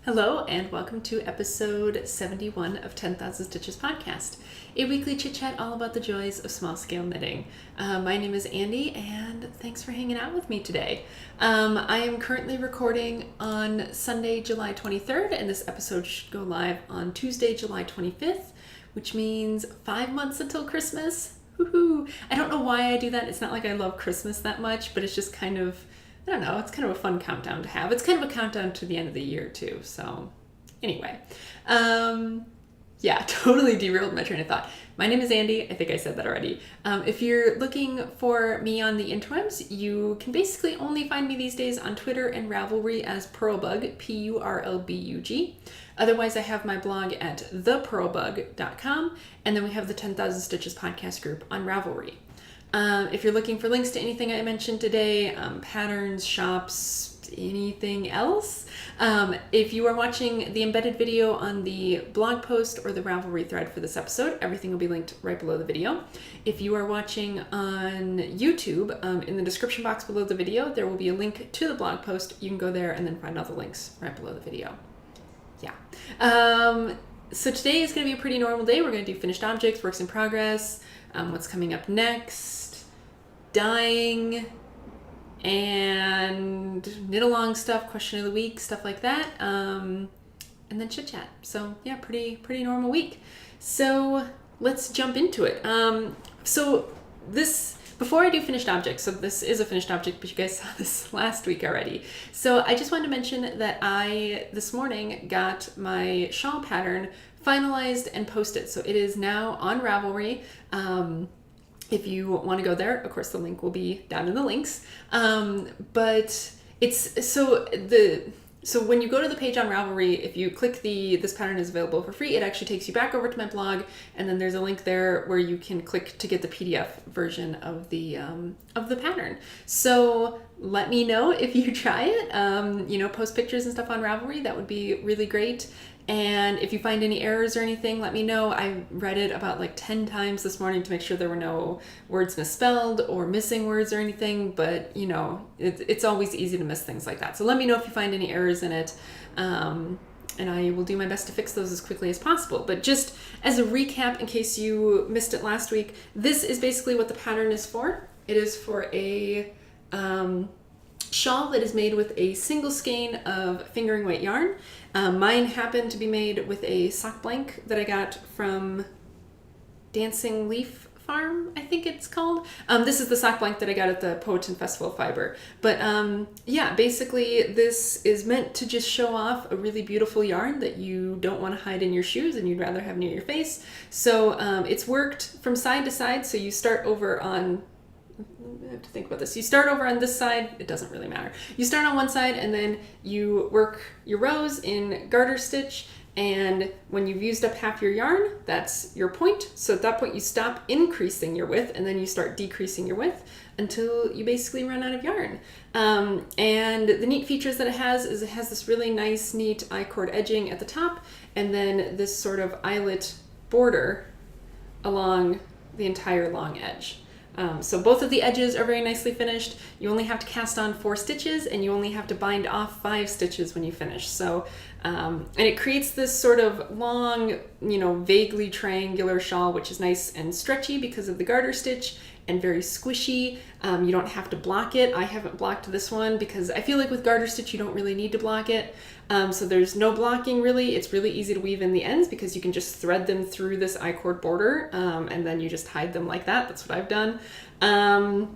Hello and welcome to episode 71 of 10,000 Stitches podcast, a weekly chit chat all about the joys of small scale knitting. My name is Andy and thanks for hanging out with me today. I am currently recording on Sunday, July 23rd, and this episode should go live on Tuesday, July 25th, which means 5 months until Christmas. Woohoo! I don't know why I do that. It's not like I love Christmas that much, but it's just kind of, I don't know, it's kind of a fun countdown to have. It's kind of a countdown to the end of the year too. So anyway, totally derailed my train of thought. My name is Andy. I think I said that already. If you're looking for me on the interwebs, you can basically only find me these days on Twitter and Ravelry as Purlbug, P-U-R-L-B-U-G. Otherwise, I have my blog at thepurlbug.com, and then we have the 10,000 Stitches podcast group on Ravelry. If you're looking for links to anything I mentioned today, patterns, shops, anything else, if you are watching the embedded video on the blog post or the Ravelry thread for this episode, everything will be linked right below the video. If you are watching on YouTube, in the description box below the video, there will be a link to the blog post. You can go there and then find all the links right below the video. So today is going to be a pretty normal day. We're going to do finished objects, works in progress, what's coming up next, dyeing, and knit along stuff, question of the week, stuff like that, and then chit chat. So yeah, pretty normal week. So let's jump into it. Before I do finished objects, so this is a finished object, but you guys saw this last week already. So I just wanted to mention that I, this morning, got my shawl pattern finalized and posted. So it is now on Ravelry. If you want to go there, of course, the link will be down in the links. But it's, so when you go to the page on Ravelry, if you click this pattern is available for free, it actually takes you back over to my blog, and then there's a link there where you can click to get the PDF version of the pattern. So let me know if you try it. Post pictures and stuff on Ravelry. That would be really great. And if you find any errors or anything, let me know. I read it about like 10 times this morning to make sure there were no words misspelled or missing words or anything, but it's always easy to miss things like that. So let me know if you find any errors in it, and I will do my best to fix those as quickly as possible. But just as a recap, in case you missed it last week, this is basically what the pattern is for. It is for a shawl that is made with a single skein of fingering weight yarn. Mine happened to be made with a sock blank that I got from Dancing Leaf Farm, I think it's called. This is the sock blank that I got at the Powhatan Festival of Fiber. But basically this is meant to just show off a really beautiful yarn that you don't want to hide in your shoes and you'd rather have near your face. So it's worked from side to side. So you start over on, I have to think about this. You start over on this side, it doesn't really matter. You start on one side and then you work your rows in garter stitch, and when you've used up half your yarn, that's your point. So at that point you stop increasing your width and then you start decreasing your width until you basically run out of yarn. And the neat features that it has is it has this really nice, neat I-cord edging at the top, and then this sort of eyelet border along the entire long edge. So both of the edges are very nicely finished. You only have to cast on 4 stitches and you only have to bind off 5 stitches when you finish. So, and it creates this sort of long, vaguely triangular shawl, which is nice and stretchy because of the garter stitch and very squishy. You don't have to block it. I haven't blocked this one because I feel like with garter stitch, you don't really need to block it. So there's no blocking really. It's really easy to weave in the ends because you can just thread them through this I-cord border, and then you just hide them like that. That's what I've done. And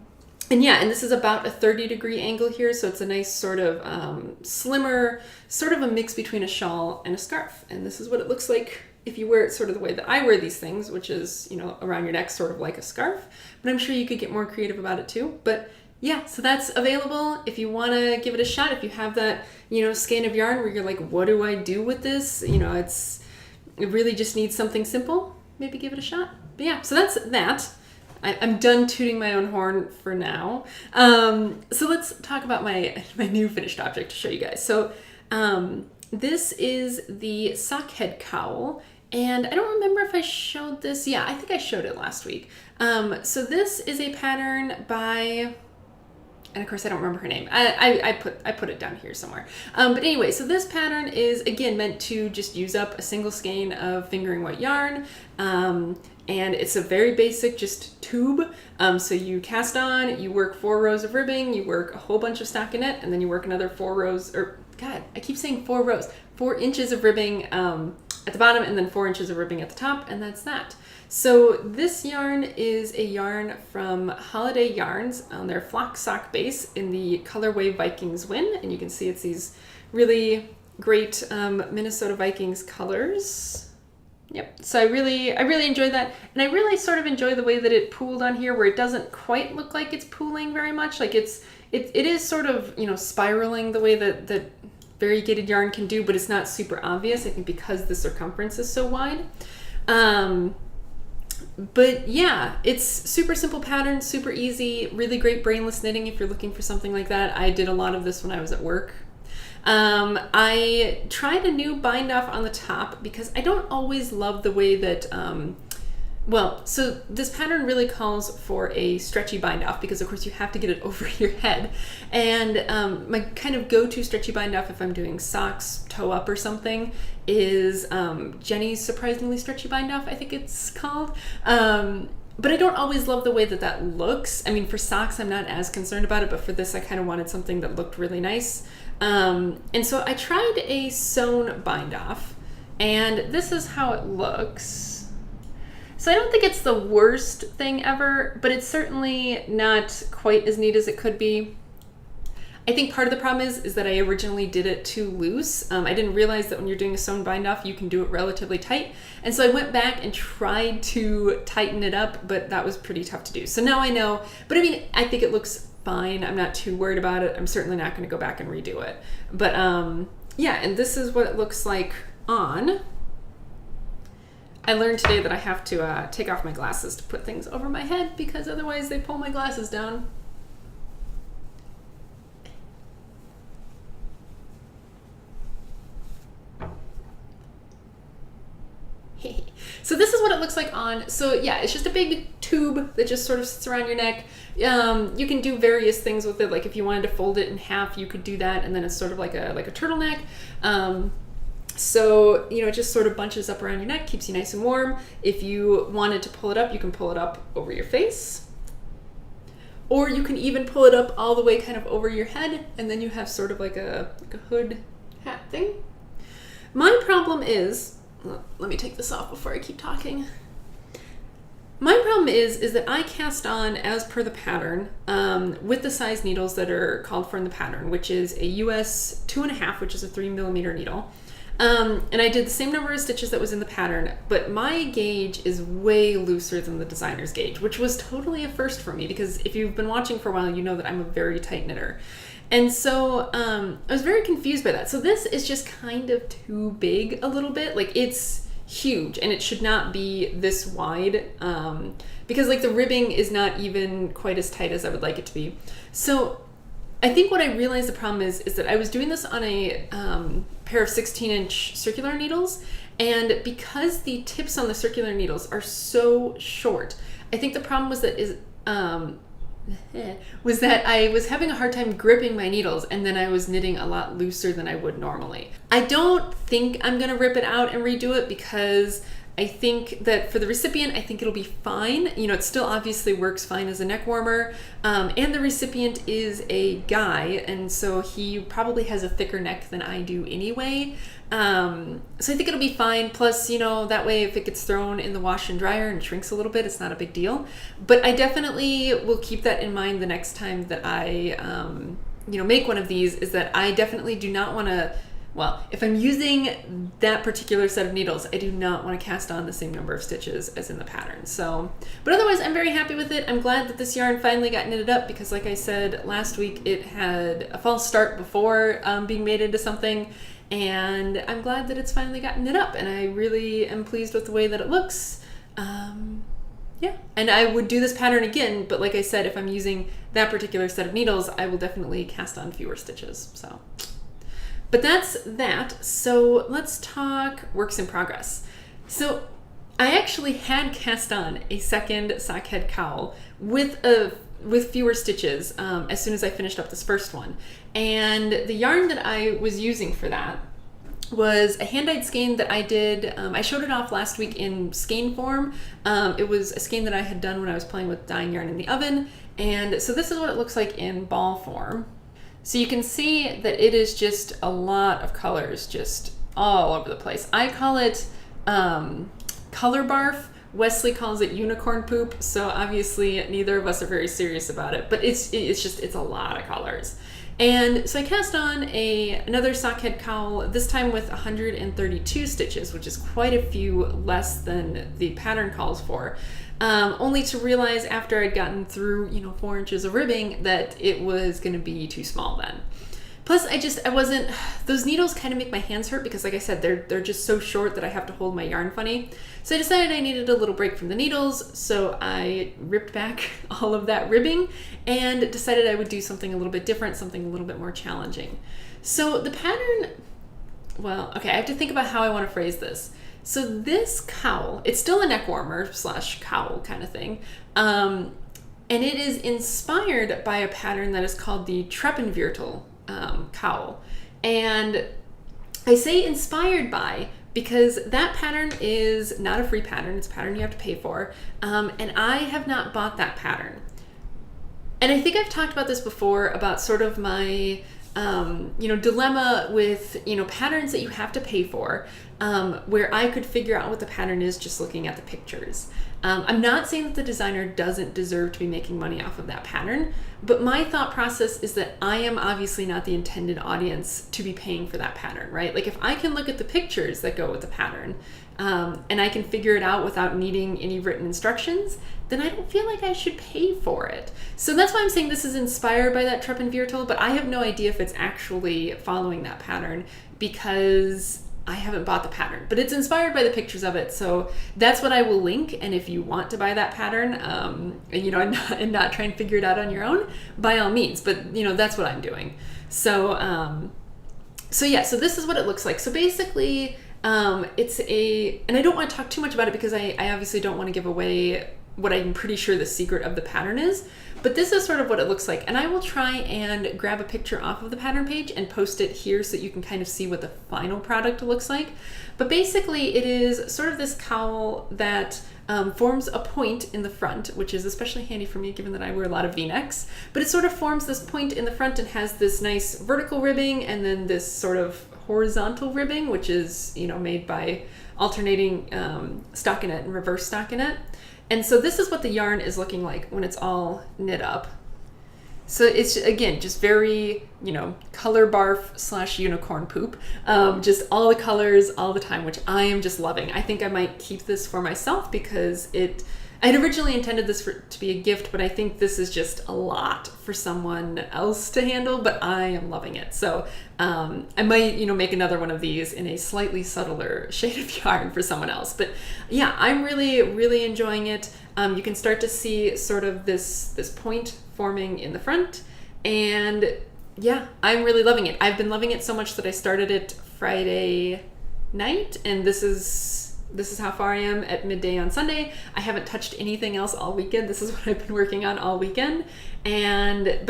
this is about a 30-degree angle here, so it's a nice sort of slimmer, sort of a mix between a shawl and a scarf. And this is what it looks like if you wear it sort of the way that I wear these things, which is, around your neck, sort of like a scarf. But I'm sure you could get more creative about it too. But yeah, so that's available if you want to give it a shot. If you have that, skein of yarn where you're like, what do I do with this? It really just needs something simple. Maybe give it a shot. But yeah, so that's that. I'm done tooting my own horn for now. So let's talk about my new finished object to show you guys. So this is the sock head cowl, and I don't remember if I showed this. Yeah, I think I showed it last week. So this is a pattern by and of course I don't remember her name. I put it down here somewhere. But anyway, so this pattern is again meant to just use up a single skein of fingering weight yarn. And it's a very basic just tube. So you cast on, you work 4 rows of ribbing, you work a whole bunch of stockinette, and then you work another 4 rows, or God, I keep saying 4 rows, 4 inches of ribbing at the bottom, and then 4 inches of ribbing at the top, and that's that. So this yarn is a yarn from Holiday Yarns on their flock sock base in the colorway Vikings Win, and you can see it's these really great Minnesota Vikings colors. Yep. So I really enjoyed that, and I really sort of enjoy the way that it pooled on here, where it doesn't quite look like it's pooling very much. Like it is sort of, you know, spiraling the way that variegated yarn can do, but it's not super obvious. I think because the circumference is so wide. But yeah, it's super simple pattern, super easy, really great brainless knitting if you're looking for something like that. I did a lot of this when I was at work. I tried a new bind off on the top because I don't always love the way that, so this pattern really calls for a stretchy bind off because of course you have to get it over your head. And my kind of go-to stretchy bind off if I'm doing socks, toe up or something is Jenny's Surprisingly Stretchy Bind Off, I think it's called. But I don't always love the way that looks. I mean, for socks, I'm not as concerned about it, but for this, I kind of wanted something that looked really nice. And so I tried a sewn bind off, and this is how it looks. So I don't think it's the worst thing ever, but it's certainly not quite as neat as it could be. I think part of the problem is that I originally did it too loose. I didn't realize that when you're doing a sewn bind off, you can do it relatively tight. And so I went back and tried to tighten it up, but that was pretty tough to do. So now I know, but I mean, I think it looks fine. I'm not too worried about it. I'm certainly not going to go back and redo it. But yeah, and this is what it looks like on. I learned today that I have to take off my glasses to put things over my head because otherwise they pull my glasses down. So this is what it looks like on. So yeah, it's just a big tube that just sort of sits around your neck. You can do various things with it. Like if you wanted to fold it in half, you could do that, and then it's sort of like a turtleneck. So you know, it just sort of bunches up around your neck, keeps you nice and warm. If you wanted to pull it up, you can pull it up over your face, or you can even pull it up all the way kind of over your head, and then you have sort of like a hood hat thing. My problem is, let me take this off before I keep talking. My problem is that I cast on as per the pattern with the size needles that are called for in the pattern, which is a US 2.5, which is a 3mm needle. And I did the same number of stitches that was in the pattern, but my gauge is way looser than the designer's gauge, which was totally a first for me because if you've been watching for a while, you know that I'm a very tight knitter. And so I was very confused by that. So this is just kind of too big a little bit. Like it's huge and it should not be this wide because like the ribbing is not even quite as tight as I would like it to be. So I think what I realized the problem is that I was doing this on a pair of 16-inch circular needles, and because the tips on the circular needles are so short, I think the problem was that I was having a hard time gripping my needles, and then I was knitting a lot looser than I would normally. I don't think I'm gonna rip it out and redo it because I think that for the recipient, I think it'll be fine. You know, it still obviously works fine as a neck warmer, and the recipient is a guy, and so he probably has a thicker neck than I do anyway. So I think it'll be fine. Plus, you know, that way if it gets thrown in the wash and dryer and shrinks a little bit, it's not a big deal. But I definitely will keep that in mind the next time that I, make one of these, is that I definitely do not want to, well, if I'm using that particular set of needles, I do not want to cast on the same number of stitches as in the pattern. So, but otherwise I'm very happy with it. I'm glad that this yarn finally got knitted up because like I said last week, it had a false start before being made into something. And I'm glad that it's finally gotten knit up, and I really am pleased with the way that it looks. Yeah, and I would do this pattern again, but like I said, if I'm using that particular set of needles, I will definitely cast on fewer stitches. So, but that's that. So let's talk works in progress. So I actually had cast on a second sock head cowl with a with fewer stitches as soon as I finished up this first one. And the yarn that I was using for that was a hand-dyed skein that I did. I showed it off last week in skein form. It was a skein that I had done when I was playing with dyeing yarn in the oven. And so this is what it looks like in ball form. So you can see that it is just a lot of colors just all over the place. I call it color barf. Wesley calls it unicorn poop. So obviously neither of us are very serious about it, but it's a lot of colors. And so I cast on another sockhead cowl, this time with 132 stitches, which is quite a few less than the pattern calls for. Only to realize after I'd gotten through, 4 inches of ribbing that it was going to be too small then. Plus, I wasn't, those needles kind of make my hands hurt because, like I said, they're just so short that I have to hold my yarn funny. So I decided I needed a little break from the needles, so I ripped back all of that ribbing and decided I would do something a little bit different, something a little bit more challenging. So the pattern, well, okay, I have to think about how I want to phrase this. So this cowl, it's still a neck warmer / cowl kind of thing. And it is inspired by a pattern that is called the Treppenviertel cowl. And I say inspired by because that pattern is not a free pattern. It's a pattern you have to pay for. And I have not bought that pattern. And I think I've talked about this before about sort of my dilemma with, patterns that you have to pay for, where I could figure out what the pattern is just looking at the pictures. I'm not saying that the designer doesn't deserve to be making money off of that pattern, but my thought process is that I am obviously not the intended audience to be paying for that pattern, right? Like if I can look at the pictures that go with the pattern, and I can figure it out without needing any written instructions, then I don't feel like I should pay for it. So that's why I'm saying this is inspired by that Treppenviertel, but I have no idea if it's actually following that pattern because I haven't bought the pattern, but it's inspired by the pictures of it. So that's what I will link. And if you want to buy that pattern, and not try and figure it out on your own, by all means, but that's what I'm doing. So this is what it looks like. So basically, it's and I don't want to talk too much about it because I obviously don't want to give away what I'm pretty sure the secret of the pattern is, but this is sort of what it looks like. And I will try and grab a picture off of the pattern page and post it here so that you can kind of see what the final product looks like. But basically it is sort of this cowl that forms a point in the front, which is especially handy for me given that I wear a lot of V-necks, but it sort of forms this point in the front and has this nice vertical ribbing and then this sort of horizontal ribbing, which is, made by alternating stockinette and reverse stockinette. And so this is what the yarn is looking like when it's all knit up. So it's, again, just very, color barf / unicorn poop. Just all the colors all the time, which I am just loving. I think I might keep this for myself because I'd originally intended this to be a gift, but I think this is just a lot for someone else to handle, but I am loving it. So I might, make another one of these in a slightly subtler shade of yarn for someone else. But yeah, I'm really, really enjoying it. You can start to see sort of this point forming in the front. And yeah, I'm really loving it. I've been loving it so much that I started it Friday night, and this is how far I am at midday on Sunday. I haven't touched anything else all weekend. This is what I've been working on all weekend. But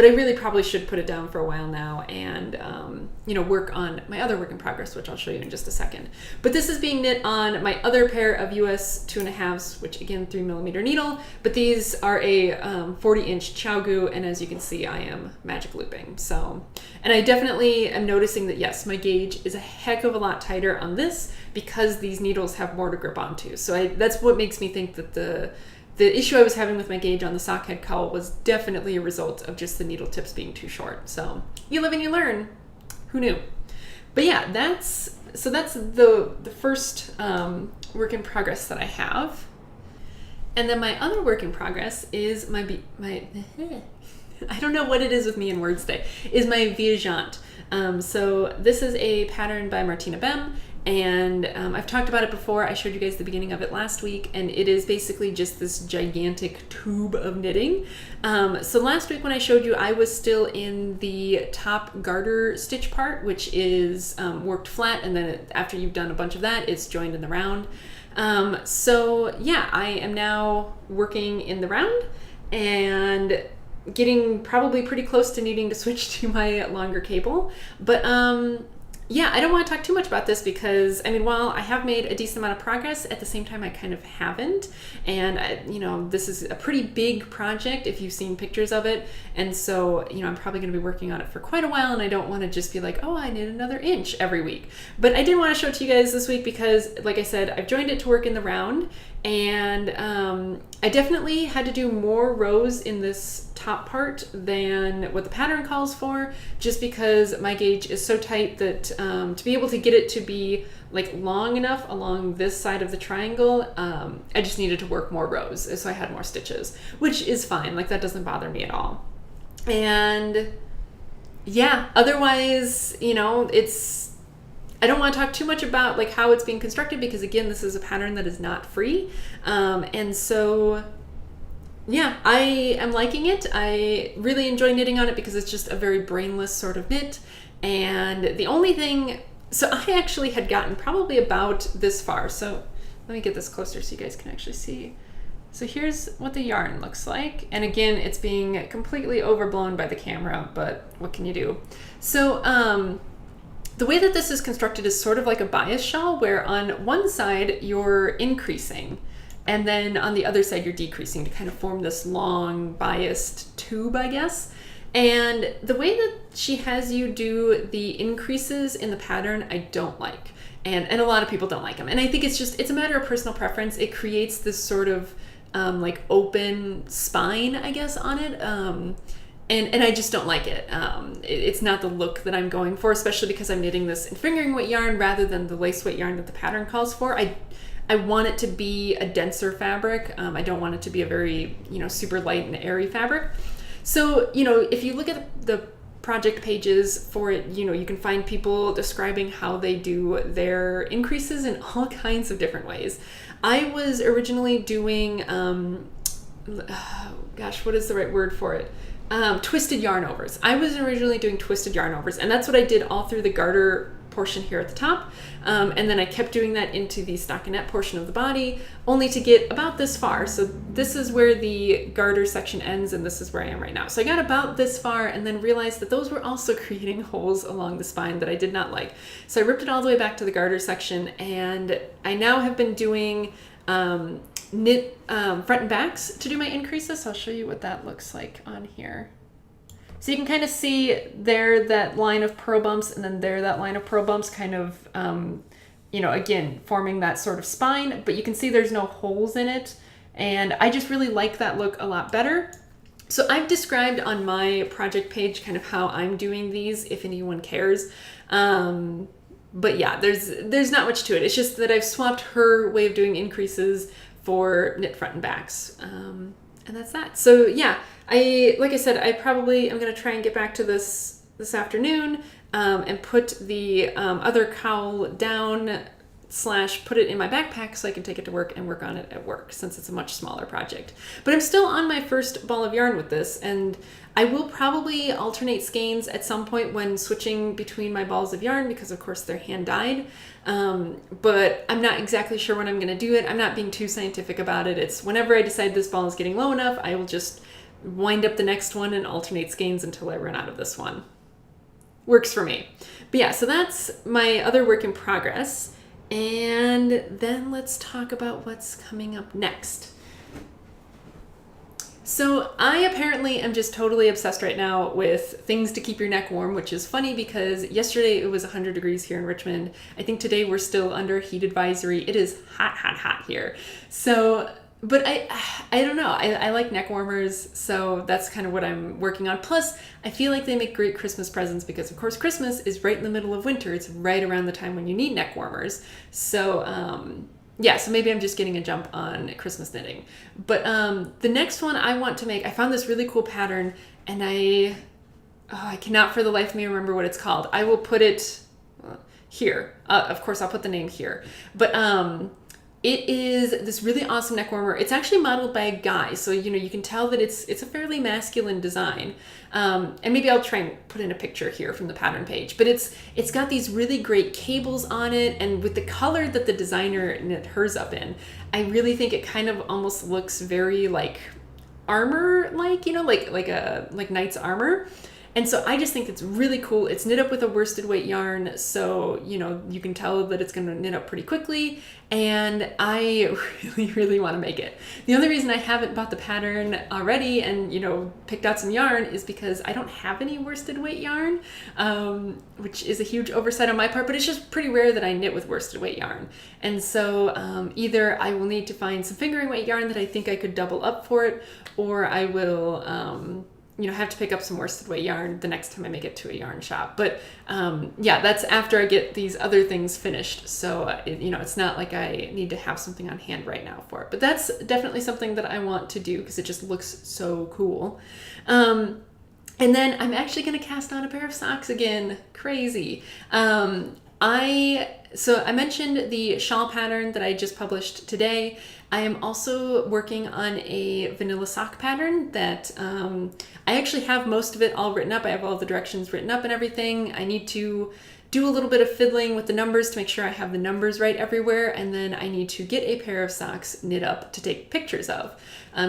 I really probably should put it down for a while now and, work on my other work in progress, which I'll show you in just a second. But this is being knit on my other pair of US 2.5s, which again, 3mm needle, but these are a 40-inch Chow-gu, and as you can see, I am magic looping. So, and I definitely am noticing that, yes, my gauge is a heck of a lot tighter on this because these needles have more to grip onto. So that's what makes me think that the issue I was having with my gauge on the sockhead cowl was definitely a result of just the needle tips being too short. So you live and you learn. Who knew? But yeah, that's the first work in progress that I have. And then my other work in progress is my I don't know what it is with me and words today, is my Viajante. So this is a pattern by Martina Bem. And I've talked about it before. I showed you guys the beginning of it last week, and it is basically just this gigantic tube of knitting. So last week when I showed you, I was still in the top garter stitch part, which is worked flat, and then after you've done a bunch of that, it's joined in the round. So yeah, I am now working in the round, and getting probably pretty close to needing to switch to my longer cable. But yeah, I don't want to talk too much about this because, I mean, while I have made a decent amount of progress, at the same time I kind of haven't. And, this is a pretty big project if you've seen pictures of it. And so, I'm probably going to be working on it for quite a while, and I don't want to just be like, oh, I need another inch every week. But I did want to show it to you guys this week because, like I said, I've joined it to work in the round, and I definitely had to do more rows in this top part than what the pattern calls for, just because my gauge is so tight that to be able to get it to be like long enough along this side of the triangle, I just needed to work more rows, so I had more stitches, which is fine. Like, that doesn't bother me at all. And yeah, otherwise, I don't want to talk too much about like how it's being constructed because, again, this is a pattern that is not free. And so, yeah, I am liking it. I really enjoy knitting on it because it's just a very brainless sort of knit. And the only thing, so I actually had gotten probably about this far. So let me get this closer so you guys can actually see. So here's what the yarn looks like. And again, it's being completely overblown by the camera, but what can you do? So, the way that this is constructed is sort of like a bias shawl, where on one side you're increasing, and then on the other side you're decreasing to kind of form this long biased tube, I guess. And the way that she has you do the increases in the pattern, I don't like. And a lot of people don't like them. And I think it's a matter of personal preference. It creates this sort of like open spine, I guess, on it. And I just don't like it. It's not the look that I'm going for, especially because I'm knitting this in fingering weight yarn rather than the lace weight yarn that the pattern calls for. I want it to be a denser fabric. I don't want it to be a very, super light and airy fabric. So, if you look at the project pages for it, you can find people describing how they do their increases in all kinds of different ways. I was originally doing, what is the right word for it? Twisted yarn overs. I was originally doing twisted yarn overs, and that's what I did all through the garter portion here at the top. And then I kept doing that into the stockinette portion of the body, only to get about this far. So this is where the garter section ends, and this is where I am right now. So I got about this far and then realized that those were also creating holes along the spine that I did not like. So I ripped it all the way back to the garter section, and I now have been doing knit front and backs to do my increases. I'll show you what that looks like on here. So you can kind of see there that line of purl bumps, and then there that line of purl bumps kind of, again, forming that sort of spine, but you can see there's no holes in it. And I just really like that look a lot better. So I've described on my project page kind of how I'm doing these, if anyone cares. But yeah, there's not much to it. It's just that I've swapped her way of doing increases for knit front and backs. And that's that. So yeah, like I said, I probably am going to try and get back to this afternoon, and put the other cowl down / put it in my backpack so I can take it to work and work on it at work, since it's a much smaller project. But I'm still on my first ball of yarn with this, and I will probably alternate skeins at some point when switching between my balls of yarn, because of course they're hand dyed. But I'm not exactly sure when I'm going to do it. I'm not being too scientific about it. It's whenever I decide this ball is getting low enough, I will just wind up the next one and alternate skeins until I run out of this one. Works for me. But yeah, so that's my other work in progress. And then let's talk about what's coming up next. So I apparently am just totally obsessed right now with things to keep your neck warm, which is funny because yesterday it was 100 degrees here in Richmond. I think today we're still under heat advisory. It is hot, hot, hot here. So, but I don't know. I like neck warmers, so that's kind of what I'm working on. Plus, I feel like they make great Christmas presents because, of course, Christmas is right in the middle of winter. It's right around the time when you need neck warmers. So, yeah, so maybe I'm just getting a jump on Christmas knitting. But the next one I want to make, I found this really cool pattern, and I cannot for the life of me remember what it's called. I will put it here. Of course, I'll put the name here. But it is this really awesome neck warmer. It's actually modeled by a guy, so you can tell that it's a fairly masculine design. And maybe I'll try and put in a picture here from the pattern page. But it's got these really great cables on it, and with the color that the designer knit hers up in, I really think it kind of almost looks very like armor, like, you know, like knight's armor. And so I just think it's really cool. It's knit up with a worsted weight yarn, so, you know, you can tell that it's going to knit up pretty quickly, and I really, really want to make it. The only reason I haven't bought the pattern already and, you know, picked out some yarn is because I don't have any worsted weight yarn, which is a huge oversight on my part, but it's just pretty rare that I knit with worsted weight yarn. And so either I will need to find some fingering weight yarn that I think I could double up for it, or I will... you know, have to pick up some worsted weight yarn the next time I make it to a yarn shop. But yeah, that's after I get these other things finished. So, you know, it's not like I need to have something on hand right now for it. But that's definitely something that I want to do because it just looks so cool. And then I'm actually going to cast on a pair of socks again. Crazy. So I mentioned the shawl pattern that I just published today. I am also working on a vanilla sock pattern that I actually have most of it all written up. I have all the directions written up and everything. I need to do a little bit of fiddling with the numbers to make sure I have the numbers right everywhere, and then I need to get a pair of socks knit up to take pictures of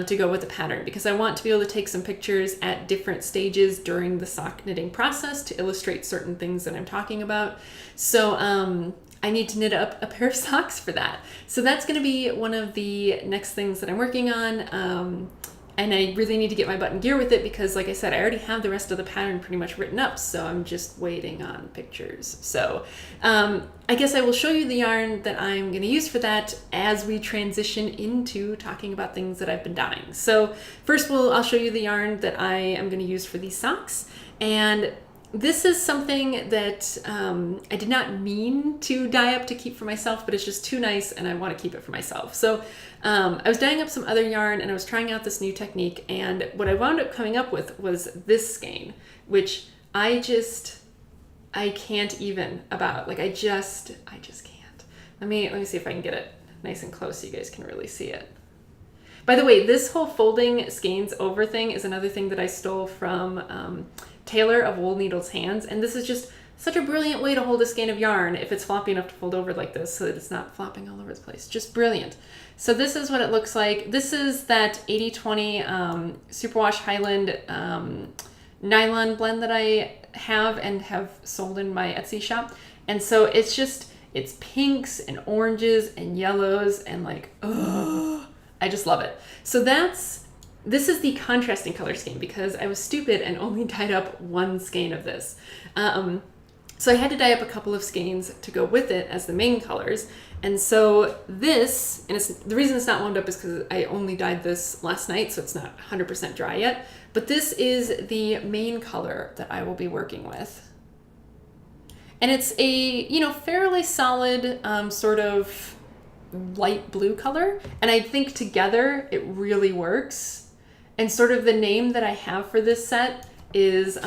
to go with the pattern, because I want to be able to take some pictures at different stages during the sock knitting process to illustrate certain things that I'm talking about. So I need to knit up a pair of socks for that. So that's going to be one of the next things that I'm working on. And I really need to get my button gear with it because, like I said, I already have the rest of the pattern pretty much written up, so I'm just waiting on pictures. So I guess I will show you the yarn that I'm going to use for that as we transition into talking about things that I've been dyeing. So first I'll show you the yarn that I am going to use for these socks. And this is something that I did not mean to dye up to keep for myself, but it's just too nice and I want to keep it for myself. So I was dyeing up some other yarn and I was trying out this new technique, and what I wound up coming up with was this skein, which I can't even about. Like I just can't. Let me see if I can get it nice and close so you guys can really see it. By the way, this whole folding skeins over thing is another thing that I stole from Taylor of Wool Needles Hands, and this is just such a brilliant way to hold a skein of yarn if it's floppy enough to fold over like this so that it's not flopping all over the place. Just brilliant. So this is what it looks like. This is that 80/20 Superwash Highland nylon blend that I have sold in my Etsy shop. And so it's pinks and oranges and yellows and like, oh, I just love it. So this is the contrasting color skein because I was stupid and only dyed up one skein of this. So I had to dye up a couple of skeins to go with it as the main colors. And so this, and the reason it's not wound up is because I only dyed this last night, so it's not 100% dry yet. But this is the main color that I will be working with. And it's a, fairly solid sort of light blue color. And I think together it really works. And sort of the name that I have for this set is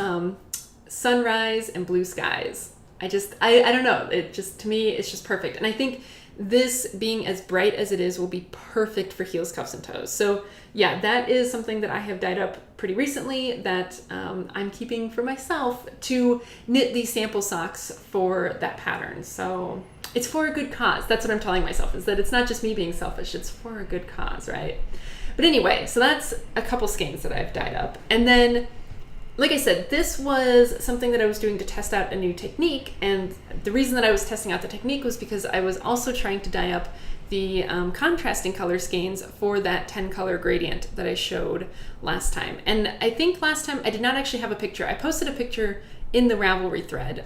Sunrise and Blue Skies. I don't know. To me, it's just perfect. And I think this being as bright as it is will be perfect for heels, cuffs, and toes. So yeah, that is something that I have dyed up pretty recently that I'm keeping for myself to knit these sample socks for that pattern. So it's for a good cause. That's what I'm telling myself, is that it's not just me being selfish, it's for a good cause, right? But anyway, so that's a couple skeins that I've dyed up. And then, like I said, this was something that I was doing to test out a new technique. And the reason that I was testing out the technique was because I was also trying to dye up the contrasting color skeins for that 10 color gradient that I showed last time. And I think last time I did not actually have a picture. I posted a picture in the Ravelry thread,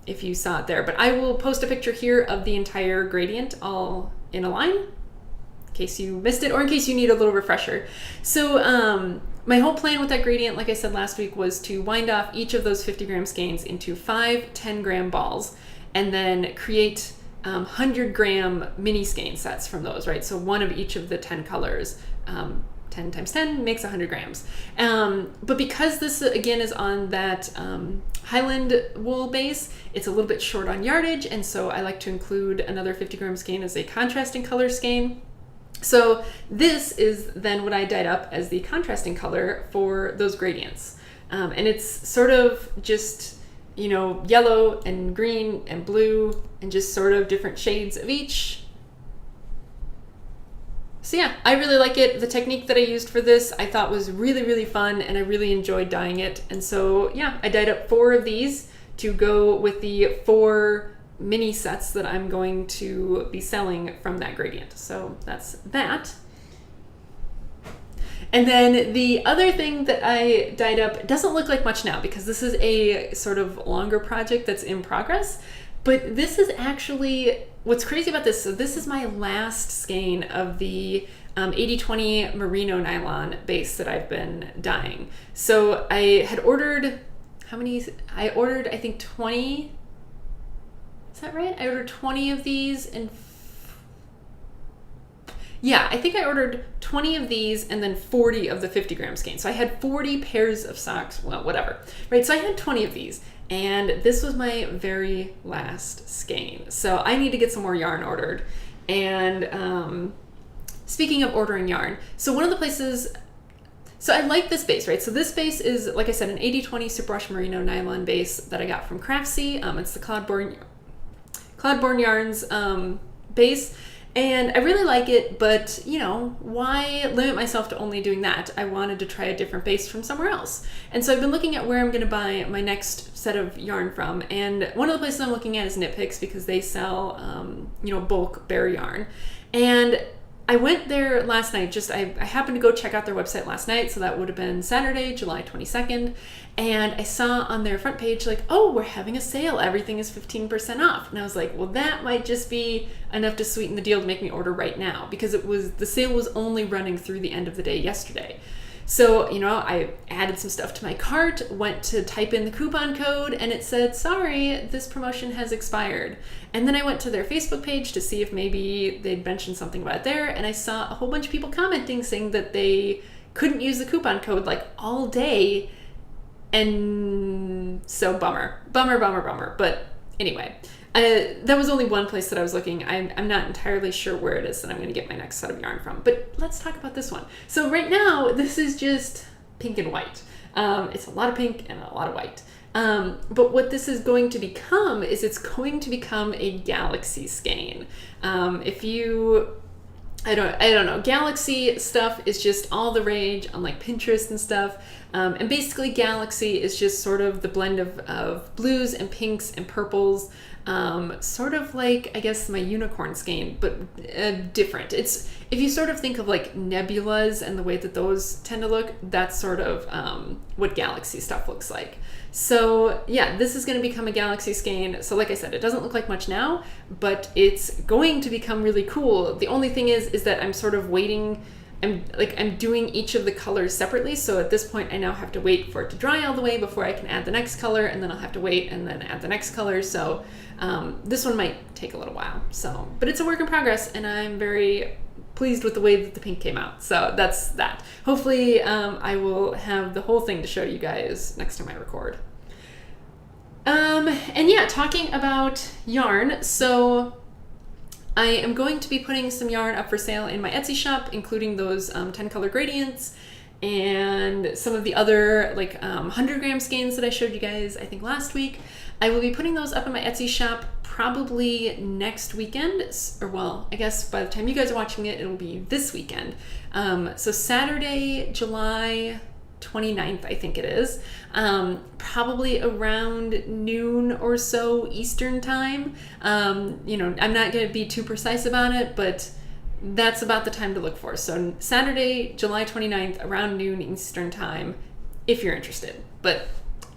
if you saw it there. But I will post a picture here of the entire gradient all in a line, in case you missed it or in case you need a little refresher. So my whole plan with that gradient, like I said last week, was to wind off each of those 50-gram skeins into 5 10-gram balls and then create 100-gram mini skein sets from those, right? So one of each of the 10 colors. 10 times 10 makes 100 grams. But because this, again, is on that Highland wool base, it's a little bit short on yardage, and so I like to include another 50-gram skein as a contrasting color skein. So this is then what I dyed up as the contrasting color for those gradients. And it's sort of just, yellow and green and blue and just sort of different shades of each. So yeah, I really like it. The technique that I used for this I thought was really, really fun, and I really enjoyed dyeing it. And so yeah, I dyed up 4 of these to go with the 4 mini sets that I'm going to be selling from that gradient. So that's that. And then the other thing that I dyed up doesn't look like much now because this is a sort of longer project that's in progress. But this is actually, what's crazy about this, so this is my last skein of the 80/20 merino nylon base that I've been dyeing. So I had ordered, how many? I ordered, I think 20, is that right? I ordered 20 of these and yeah, I think I ordered 20 of these and then 40 of the 50-gram skein. So I had 40 pairs of socks, well, whatever, right? So I had 20 of these, and this was my very last skein. So I need to get some more yarn ordered. And speaking of ordering yarn, so one of the places, so I like this base, right? So this base is, like I said, an 80/20 superwash merino nylon base that I got from Craftsy. It's the Cloudborne Yarns base. And I really like it, but you know, why limit myself to only doing that? I wanted to try a different base from somewhere else. And so I've been looking at where I'm gonna buy my next set of yarn from. And one of the places I'm looking at is Knit Picks because they sell, you know, bulk bare yarn. And I went there last night, I happened to go check out their website last night, so that would have been Saturday, July 22nd, and I saw on their front page, like, oh, we're having a sale, everything is 15% off, and I was like, well, that might just be enough to sweeten the deal to make me order right now, because the sale was only running through the end of the day yesterday. So, you know, I added some stuff to my cart, went to type in the coupon code, and it said, sorry, this promotion has expired. And then I went to their Facebook page to see if maybe they'd mentioned something about it there, and I saw a whole bunch of people commenting saying that they couldn't use the coupon code like all day, and so bummer. But anyway, that was only one place that I was looking. I'm not entirely sure where it is that I'm going to get my next set of yarn from, but let's talk about this one. So right now, this is just pink and white. It's a lot of pink and a lot of white. But what this is going to become is it's going to become a galaxy skein. I don't know, galaxy stuff is just all the rage on like Pinterest and stuff. And basically galaxy is just sort of the blend of blues and pinks and purples. Sort of like, I guess, my unicorn skein, but different. It's, if you sort of think of like nebulas and the way that those tend to look, that's sort of what galaxy stuff looks like. So yeah, this is going to become a galaxy skein. So like I said, it doesn't look like much now, but it's going to become really cool. The only thing is that I'm sort of waiting. I'm doing each of the colors separately. So at this point, I now have to wait for it to dry all the way before I can add the next color, and then I'll have to wait and then add the next color. So this one might take a little while. So, but it's a work in progress, and I'm very pleased with the way that the pink came out. So that's that. Hopefully I will have the whole thing to show you guys next time I record. And yeah, talking about yarn, so I am going to be putting some yarn up for sale in my Etsy shop, including those 10 color gradients and some of the other like 100-gram skeins that I showed you guys, I think last week. I will be putting those up in my Etsy shop probably next weekend, or well, I guess by the time you guys are watching it, it'll be this weekend. So Saturday, July 29th, I think it is, probably around noon or so Eastern time. You know, I'm not going to be too precise about it, but that's about the time to look for. So Saturday, July 29th, around noon Eastern time, if you're interested. But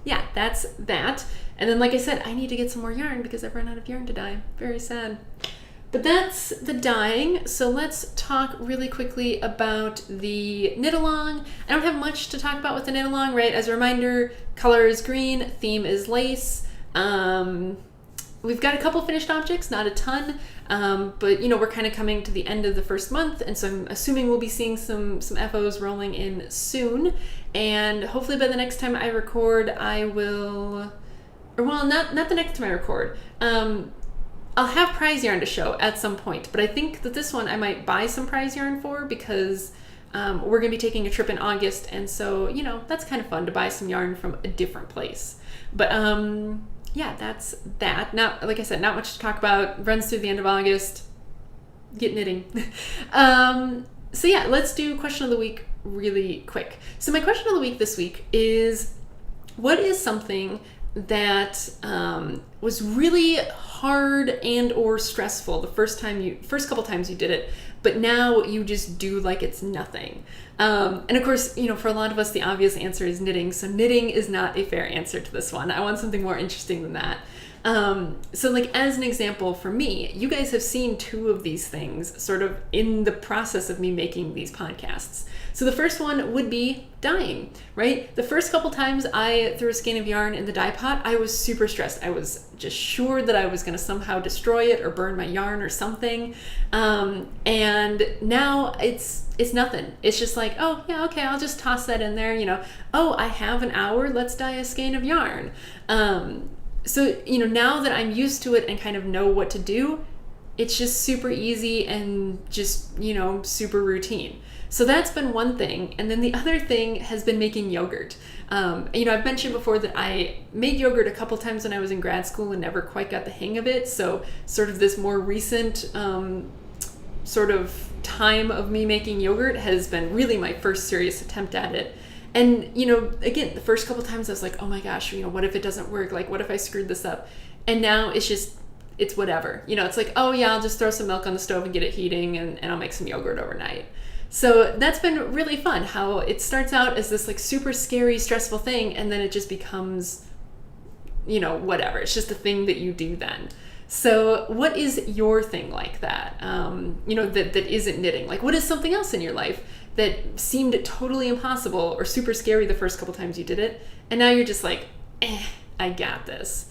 yeah, that's that. And then, like I said, I need to get some more yarn because I've run out of yarn to dye. Very sad. But that's the dyeing. So let's talk really quickly about the knit along. I don't have much to talk about with the knit along, right? As a reminder, color is green, theme is lace. We've got a couple finished objects, not a ton, but you know, we're kind of coming to the end of the first month, and so I'm assuming we'll be seeing some FOs rolling in soon. And hopefully by the next time I record, I will, or well, not the next time I record. I'll have prize yarn to show at some point, but I think that this one I might buy some prize yarn for because we're gonna be taking a trip in August, and so, you know, that's kind of fun to buy some yarn from a different place. But yeah, that's that. Now, like I said, not much to talk about. Runs through the end of August. Get knitting. So yeah, let's do question of the week really quick. So my question of the week this week is, what is something that was really hard and or stressful the first couple times you did it, but now you just do like it's nothing? And of course, for a lot of us, the obvious answer is knitting. So knitting is not a fair answer to this one. I want something more interesting than that. So like as an example for me, you guys have seen two of these things sort of in the process of me making these podcasts. So the first one would be dyeing, right? The first couple times I threw a skein of yarn in the dye pot, I was super stressed. I was just sure that I was going to somehow destroy it or burn my yarn or something. And now it's nothing. It's just like, oh yeah, okay, I'll just toss that in there. Oh, I have an hour, let's dye a skein of yarn. So, now that I'm used to it and kind of know what to do, it's just super easy and just, super routine. So that's been one thing. And then the other thing has been making yogurt. I've mentioned before that I made yogurt a couple times when I was in grad school and never quite got the hang of it. So sort of this more recent sort of time of me making yogurt has been really my first serious attempt at it. And, again, the first couple times I was like, oh my gosh, what if it doesn't work? Like, what if I screwed this up? And now it's whatever. It's like, oh yeah, I'll just throw some milk on the stove and get it heating and I'll make some yogurt overnight. So that's been really fun, how it starts out as this like super scary, stressful thing, and then it just becomes, whatever. It's just a thing that you do then. So what is your thing like that, that isn't knitting? Like, what is something else in your life that seemed totally impossible or super scary the first couple times you did it, and now you're just like, I got this?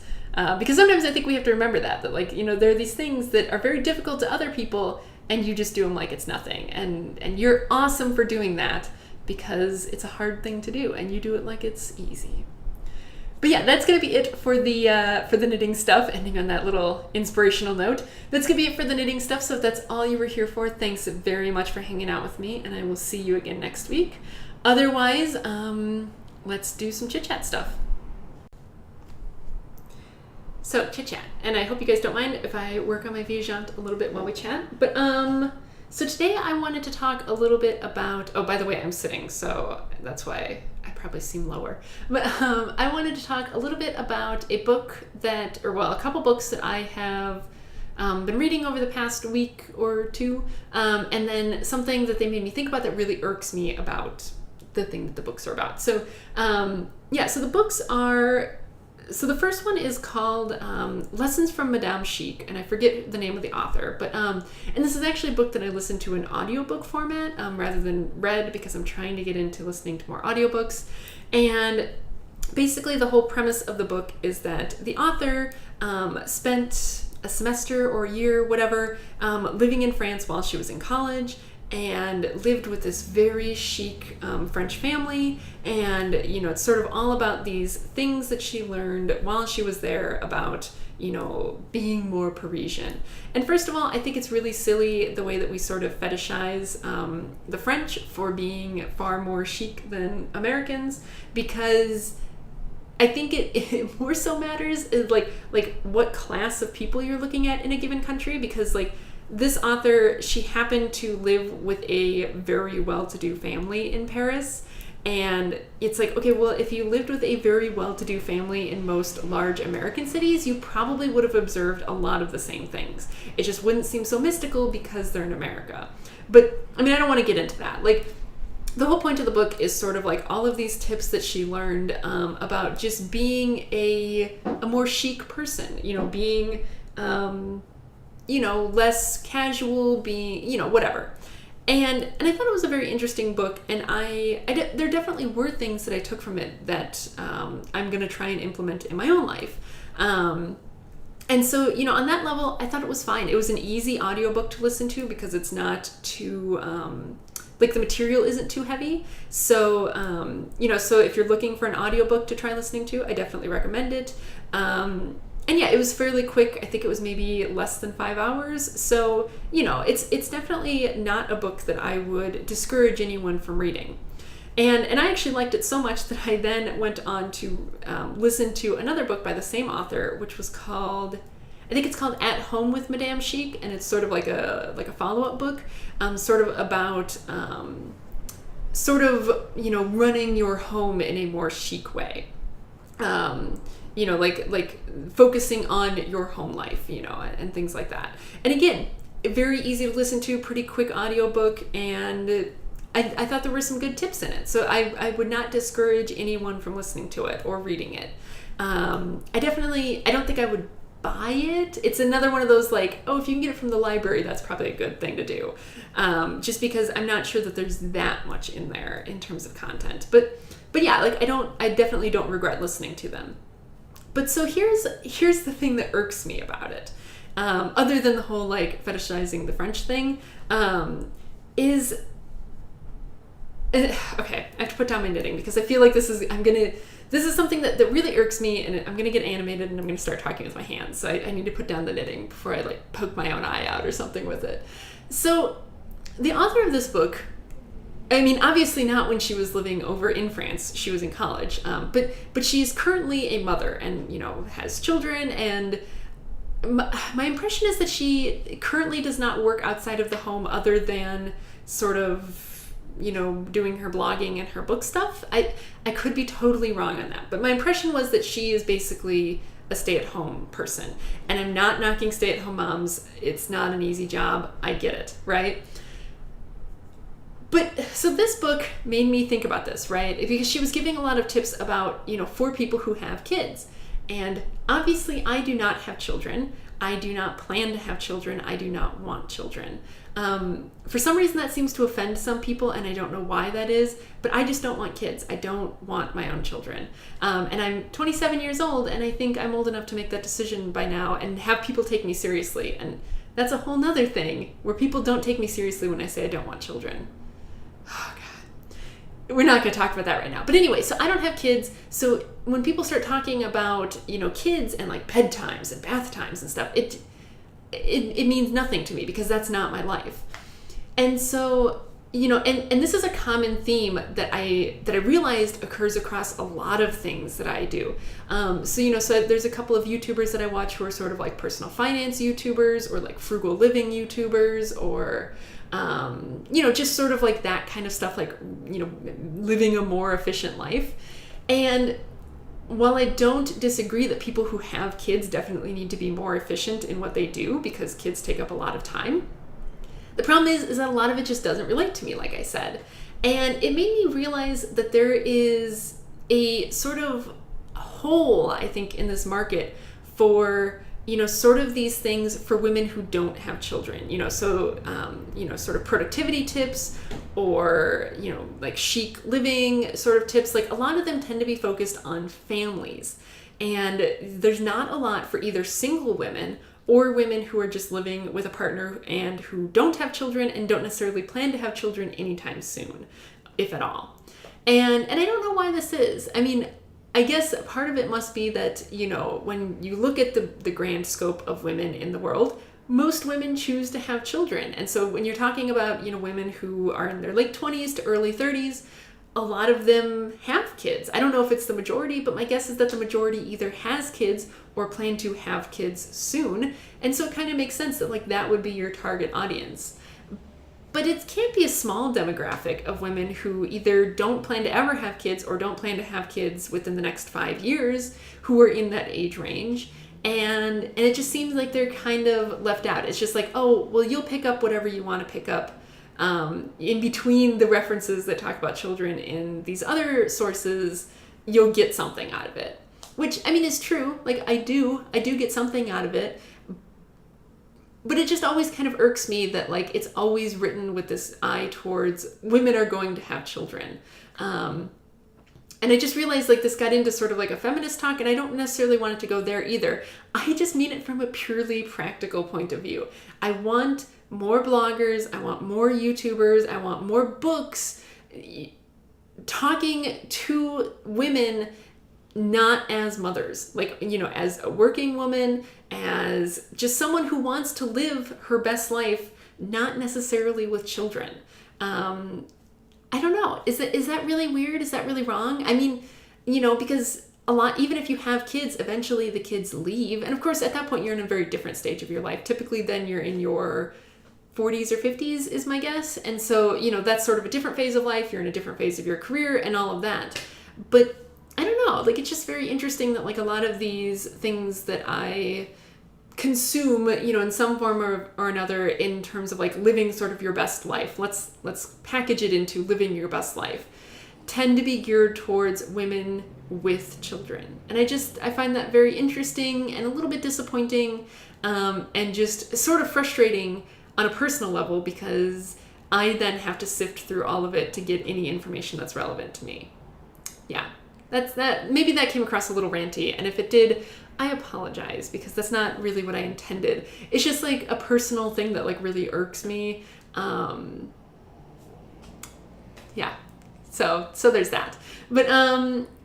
Because sometimes I think we have to remember that like, there are these things that are very difficult to other people, and you just do them like it's nothing. And you're awesome for doing that because it's a hard thing to do, and you do it like it's easy. But yeah, that's going to be it for the knitting stuff, ending on that little inspirational note. That's going to be it for the knitting stuff, so if that's all you were here for, thanks very much for hanging out with me, and I will see you again next week. Otherwise, let's do some chit-chat stuff. So, chit-chat, and I hope you guys don't mind if I work on my vigeant a little bit while we chat. But so today I wanted to talk a little bit about, oh, by the way, I'm sitting, so that's why I probably seem lower. But I wanted to talk a little bit about a book a couple books that I have been reading over the past week or two, and then something that they made me think about that really irks me about the thing that the books are about. So so the books are, so the first one is called Lessons from Madame Chic, and I forget the name of the author, but and this is actually a book that I listened to in audiobook format rather than read, because I'm trying to get into listening to more audiobooks. And basically the whole premise of the book is that the author spent a semester or a year, whatever, living in France while she was in college, and lived with this very chic French family. And, it's sort of all about these things that she learned while she was there about, being more Parisian. And first of all, I think it's really silly the way that we sort of fetishize the French for being far more chic than Americans, because I think it more so matters is like what class of people you're looking at in a given country, because this author, she happened to live with a very well-to-do family in Paris, and it's like, okay, well, if you lived with a very well-to-do family in most large American cities, you probably would have observed a lot of the same things. It just wouldn't seem so mystical because they're in America. But, I don't want to get into that. The whole point of the book is sort of like all of these tips that she learned about just being a more chic person, being less casual, being, whatever. And I thought it was a very interesting book, and there definitely were things that I took from it that I'm going to try and implement in my own life. And so, on that level, I thought it was fine. It was an easy audiobook to listen to because it's not too, the material isn't too heavy. So, so if you're looking for an audiobook to try listening to, I definitely recommend it. And yeah, it was fairly quick. I think it was maybe less than 5 hours. So, it's definitely not a book that I would discourage anyone from reading. And I actually liked it so much that I then went on to listen to another book by the same author, which was called, I think it's called At Home with Madame Chic, and it's sort of like a follow-up book, sort of about running your home in a more chic way. Like focusing on your home life, and things like that. And again, very easy to listen to, pretty quick audiobook, and I thought there were some good tips in it. So I would not discourage anyone from listening to it or reading it. I don't think I would buy it. It's another one of those like, oh, if you can get it from the library, that's probably a good thing to do. Just because I'm not sure that there's that much in there in terms of content. But yeah, like I definitely don't regret listening to them. But so here's the thing that irks me about it. Other than the whole like fetishizing the French thing, is okay, I have to put down my knitting because I feel like this is something that really irks me, and I'm gonna get animated and I'm gonna start talking with my hands. So I need to put down the knitting before I like poke my own eye out or something with it. So the author of this book, I mean, obviously not when she was living over in France. She was in college, but she's currently a mother and has children. And my impression is that she currently does not work outside of the home other than sort of doing her blogging and her book stuff. I could be totally wrong on that, but my impression was that she is basically a stay-at-home person. And I'm not knocking stay-at-home moms. It's not an easy job. I get it, right? But so this book made me think about this, right? Because she was giving a lot of tips about, for people who have kids. And obviously I do not have children. I do not plan to have children. I do not want children. For some reason that seems to offend some people, and I don't know why that is, but I just don't want kids. I don't want my own children. And I'm 27 years old, and I think I'm old enough to make that decision by now and have people take me seriously. And that's a whole nother thing where people don't take me seriously when I say I don't want children. Oh, God. We're not going to talk about that right now. But anyway, so I don't have kids. So when people start talking about, kids and like bedtimes and bath times and stuff, it means nothing to me because that's not my life. And so, and this is a common theme that I realized occurs across a lot of things that I do. So there's a couple of YouTubers that I watch who are sort of like personal finance YouTubers or like frugal living YouTubers or, just sort of like that kind of stuff, like, living a more efficient life. And while I don't disagree that people who have kids definitely need to be more efficient in what they do because kids take up a lot of time, the problem is that a lot of it just doesn't relate to me, like I said. And it made me realize that there is a sort of hole, I think, in this market for, sort of these things for women who don't have children, sort of productivity tips or, like chic living sort of tips. Like a lot of them tend to be focused on families. And there's not a lot for either single women or women who are just living with a partner and who don't have children and don't necessarily plan to have children anytime soon, if at all. And I don't know why this is. I mean, I guess part of it must be that, when you look at the grand scope of women in the world, most women choose to have children. And so when you're talking about, women who are in their late 20s to early 30s, a lot of them have kids. I don't know if it's the majority, but my guess is that the majority either has kids or plan to have kids soon. And so it kind of makes sense that like that would be your target audience. But it can't be a small demographic of women who either don't plan to ever have kids or don't plan to have kids within the next 5 years who are in that age range. And it just seems like they're kind of left out. It's just like, oh, well, you'll pick up whatever you want to pick up in between the references that talk about children in these other sources. You'll get something out of it, which I mean is true. Like I do get something out of it. But it just always kind of irks me that like it's always written with this eye towards women are going to have children. And I just realized like this got into sort of like a feminist talk, and I don't necessarily want it to go there either. I just mean it from a purely practical point of view. I want more bloggers, I want more YouTubers, I want more books talking to women not as mothers, like, as a working woman, as just someone who wants to live her best life, not necessarily with children. I don't know. Is that really weird? Is that really wrong? I mean, because a lot, even if you have kids, eventually the kids leave. And of course, at that point, you're in a very different stage of your life. Typically, then you're in your 40s or 50s is my guess. And so, that's sort of a different phase of life. You're in a different phase of your career and all of that. But I don't know, like, it's just very interesting that, like, a lot of these things that I consume, in some form or another in terms of, like, living sort of your best life. Let's package it into living your best life, tend to be geared towards women with children. And I find that very interesting and a little bit disappointing, and just sort of frustrating on a personal level, because I then have to sift through all of it to get any information that's relevant to me. Yeah, that's that. Maybe that came across a little ranty, and if it did, I apologize, because that's not really what I intended. It's just like a personal thing that, like, really irks me. Yeah, so there's that. But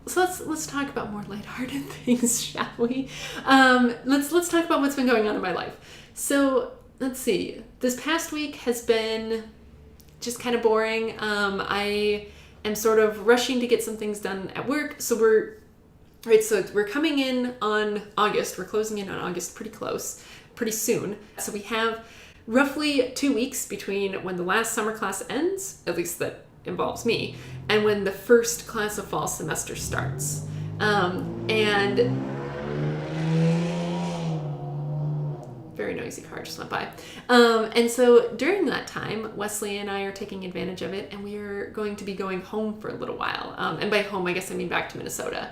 so let's talk about more lighthearted things, shall we? Let's talk about what's been going on in my life. So let's see. This past week has been just kind of boring. I am sort of rushing to get some things done at work. So we're coming in on August. We're closing in on August pretty soon. So we have roughly 2 weeks between when the last summer class ends, at least that involves me, and when the first class of fall semester starts. And very noisy car just went by. And so during that time, Wesley and I are taking advantage of it, and we are going to be going home for a little while. And by home, I guess I mean back to Minnesota.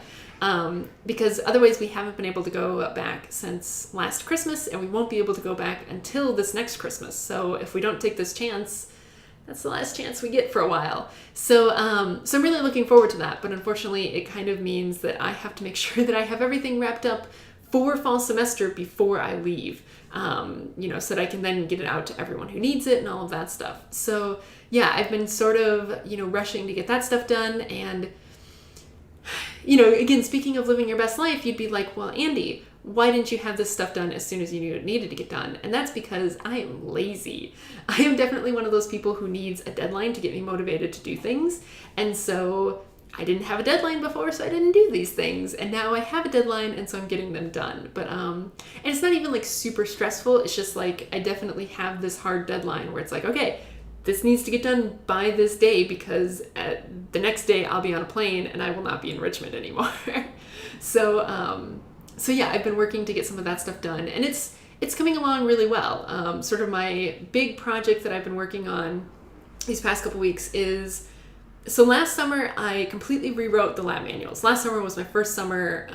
Because otherwise we haven't been able to go back since last Christmas, and we won't be able to go back until this next Christmas. So if we don't take this chance, that's the last chance we get for a while. So I'm really looking forward to that. But unfortunately, it kind of means that I have to make sure that I have everything wrapped up for fall semester before I leave, so that I can then get it out to everyone who needs it and all of that stuff. So yeah, I've been sort of, rushing to get that stuff done. And, again, speaking of living your best life, you'd be like, well, Andy, why didn't you have this stuff done as soon as you knew it needed to get done? And that's because I am lazy. I am definitely one of those people who needs a deadline to get me motivated to do things. And so I didn't have a deadline before, so I didn't do these things. And now I have a deadline, and so I'm getting them done. But, and it's not even like super stressful. It's just like, I definitely have this hard deadline where it's like, okay, this needs to get done by this day, because the next day I'll be on a plane and I will not be in Richmond anymore. So yeah, I've been working to get some of that stuff done, and it's coming along really well. Sort of my big project that I've been working on these past couple weeks is, so last summer I completely rewrote the lab manuals. Last summer was my first summer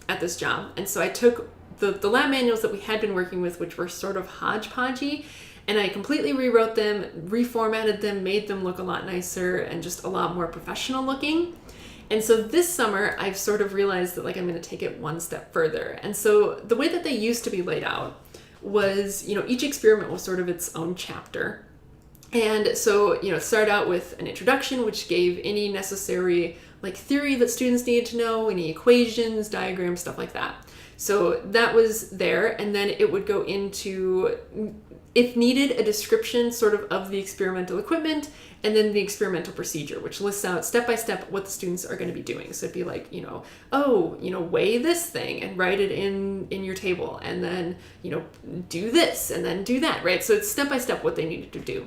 at this job, and so I took the lab manuals that we had been working with, which were sort of hodgepodgey, and I completely rewrote them, reformatted them, made them look a lot nicer and just a lot more professional looking. And so this summer, I've sort of realized that, like, I'm going to take it one step further. And so the way that they used to be laid out was, each experiment was sort of its own chapter. And so, it started out with an introduction, which gave any necessary, like, theory that students needed to know, any equations, diagrams, stuff like that. So that was there. And then it would go into, if needed, a description sort of the experimental equipment, and then the experimental procedure, which lists out step by step what the students are going to be doing. So it'd be like, weigh this thing and write it in your table, and then, do this and then do that, right? So it's step by step what they needed to do.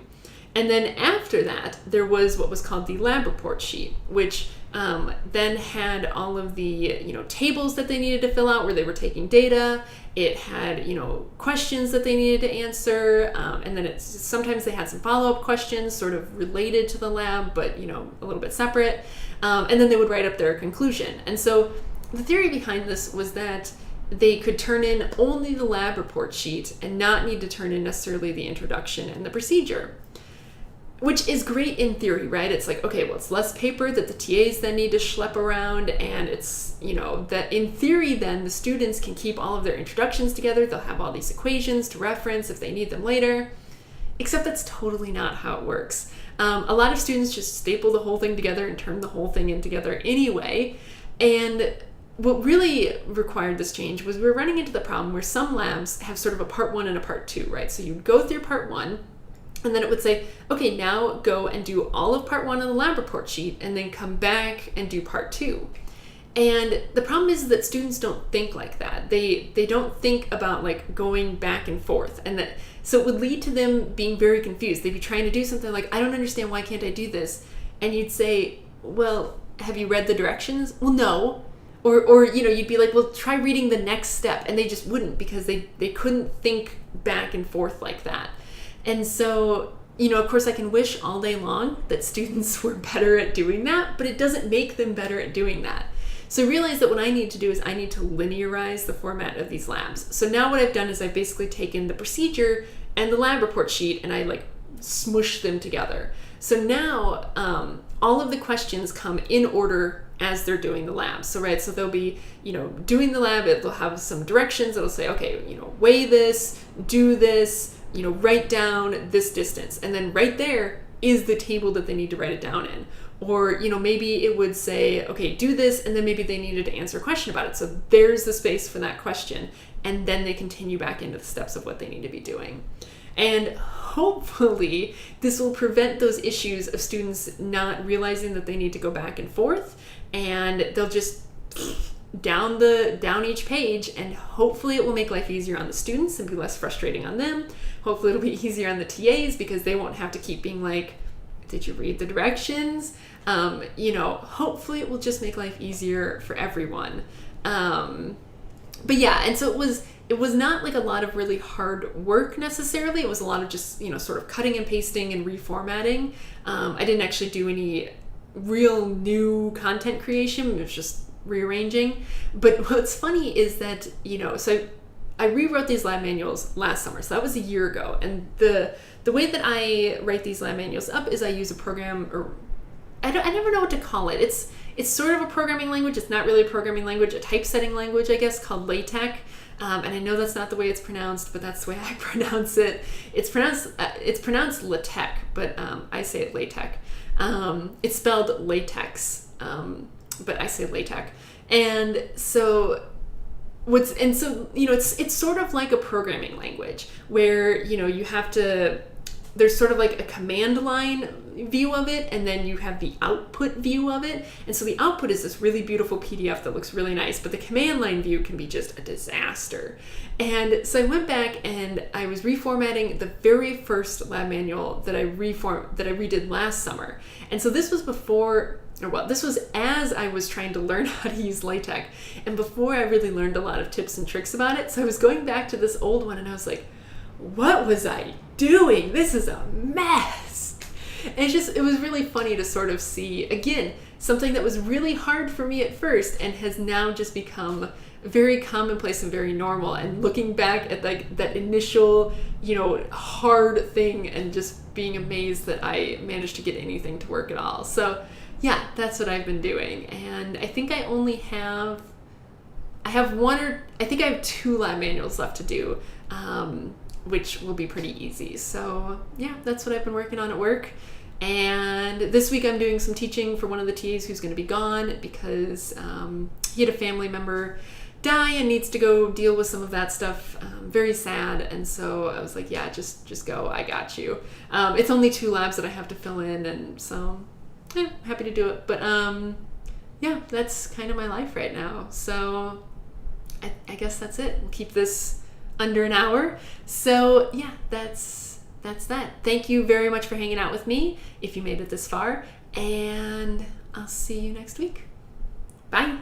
And then after that, there was what was called the lab report sheet, which then had all of the, tables that they needed to fill out where they were taking data. It had, questions that they needed to answer. And then sometimes they had some follow-up questions sort of related to the lab, but, a little bit separate. And then they would write up their conclusion. And so the theory behind this was that they could turn in only the lab report sheet and not need to turn in necessarily the introduction and the procedure. Which is great in theory, right? It's like, okay, well, it's less paper that the TAs then need to schlep around, and it's, that in theory then the students can keep all of their introductions together. They'll have all these equations to reference if they need them later. Except that's totally not how it works. A lot of students just staple the whole thing together and turn the whole thing in together anyway. And what really required this change was we were running into the problem where some labs have sort of a part 1 and a part 2, right? So you'd go through part 1, and then it would say, okay, now go and do all of part 1 on the lab report sheet, and then come back and do part 2. And the problem is that students don't think like that. They don't think about like going back and forth, and that so it would lead to them being very confused. They'd be trying to do something like, I don't understand, why can't I do this? And you'd say, well, have you read the directions? Well, no. Or you'd be like, well, try reading the next step, and they just wouldn't, because they couldn't think back and forth like that. And so, of course, I can wish all day long that students were better at doing that, but it doesn't make them better at doing that. So I realized that what I need to do is I need to linearize the format of these labs. So now what I've done is I've basically taken the procedure and the lab report sheet, and I like smush them together. So now all of the questions come in order as they're doing the lab. So they'll be, doing the lab, they'll have some directions. It'll say, okay, weigh this, do this, write down this distance. And then right there is the table that they need to write it down in. Or, maybe it would say, okay, do this, and then maybe they needed to answer a question about it. So there's the space for that question. And then they continue back into the steps of what they need to be doing. And hopefully this will prevent those issues of students not realizing that they need to go back and forth, and they'll just down each page, and hopefully it will make life easier on the students and be less frustrating on them. Hopefully it'll be easier on the TAs, because they won't have to keep being like, did you read the directions? Hopefully it will just make life easier for everyone. But yeah, and so it was not like a lot of really hard work necessarily. It was a lot of just, sort of cutting and pasting and reformatting. I didn't actually do any real new content creation. It was just rearranging. But what's funny is that, so I rewrote these lab manuals last summer. So that was a year ago. And the way that I write these lab manuals up is I use a program, or I never know what to call it. It's sort of a programming language. It's not really a programming language, a typesetting language, I guess, called LaTeX. And I know that's not the way it's pronounced, but that's the way I pronounce it. It's pronounced LaTeX, but I say it LaTeX. It's spelled latex, but I say LaTeX. And so it's sort of like a programming language where, you have to, there's sort of like a command line view of it, and then you have the output view of it. And so the output is this really beautiful PDF that looks really nice, but the command line view can be just a disaster. And so I went back and I was reformatting the very first lab manual that I redid last summer. And so this was this was as I was trying to learn how to use LaTeX, and before I really learned a lot of tips and tricks about it. So I was going back to this old one, and I was like, what was I doing? This is a mess. And it was really funny to sort of see, again, something that was really hard for me at first and has now just become very commonplace and very normal. And looking back at like that initial, hard thing, and just being amazed that I managed to get anything to work at all. So yeah, that's what I've been doing. And I think I only have, I think I have 2 lab manuals left to do, which will be pretty easy. So yeah, that's what I've been working on at work. And this week I'm doing some teaching for one of the TAs who's going to be gone because he had a family member die and needs to go deal with some of that stuff. Very sad. And so I was like, yeah, just go. I got you. It's only 2 labs that I have to fill in, and so yeah, happy to do it. But yeah, that's kind of my life right now. So I guess that's it. We'll keep this under an hour. So yeah, that's that. Thank you very much for hanging out with me if you made it this far, and I'll see you next week. Bye.